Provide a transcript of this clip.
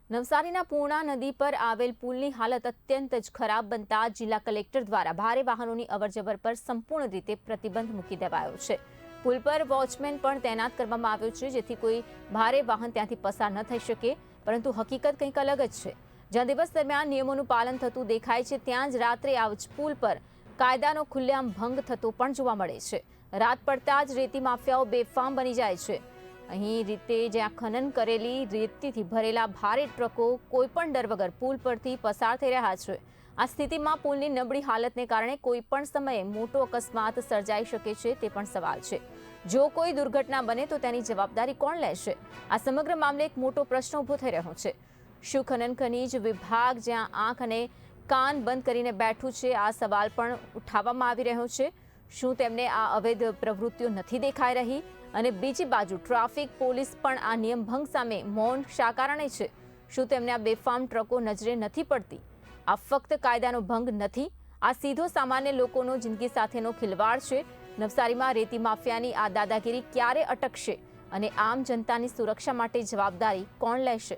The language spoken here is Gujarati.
નવસારીના પૂર્ણા નદી પર આવેલ પુલની હાલત અત્યંત જ ખરાબ બનતા જિલ્લા કલેક્ટર દ્વારા ભારે વાહનોની અવરજવર પર સંપૂર્ણ રીતે પ્રતિબંધ મૂકી દેવાયો છે। પુલ પર વોચમેન પણ તૈનાત કરવામાં આવ્યો છે, જેથી કોઈ ભારે વાહન ત્યાંથી પસાર ન થઈ શકે। પરંતુ હકીકત કંઈક અલગ જ છે। જ્યાં દિવસ દરમિયાન નિયમોનું પાલન થતું દેખાય છે, ત્યાં જ રાત્રે આ જ પુલ પર કાયદાનો ખુલ્લેઆમ ભંગ થતો પણ જોવા મળે છે। રાત પડતા જ રેતી માફિયાઓ બેફામ બની જાય છે। અહીં રીતે જ્યાં ખનન કરેલી રેતીથી ભરેલા ભારે ટ્રકો કોઈપણ ડર વગર પુલ પરથી પસાર થઈ રહ્યા છે। આ સ્થિતિમાં પુલની નબળી હાલતને કારણે કોઈપણ સમયે મોટો અકસ્માત સર્જાઈ શકે છે, તે પણ સવાલ છે। જો કોઈ દુર્ઘટના બને તો તેની જવાબદારી કોણ લેશે? આ સમગ્ર મામલે એક મોટો પ્રશ્ન ઊભો થઈ રહ્યો છે। શું ખનન ખનીજ વિભાગ જ્યાં આંખ અને કાન બંધ કરીને બેઠું છે? આ સવાલ પણ ઉઠાવવામાં આવી રહ્યો છે। શું તેમને આ અવૈધ પ્રવૃત્તિઓ નથી દેખાઈ રહી? અને બીજી બાજુ ટ્રાફિક પોલીસ પણ આ નિયમ ભંગ સામે મૌન શા કારણે છે? શું તેમને આ બેફામ ટ્રકો નજરે નથી પડતી? આ ફક્ત કાયદાનો ભંગ નથી, આ સીધો સામાન્ય લોકોનો જિંદગી સાથેનો ખિલવાડ છે। નવસારીમાં રેતી માફિયાની આ દાદાગીરી ક્યારે અટકશે અને આમ જનતાની સુરક્ષા માટે જવાબદારી કોણ લેશે?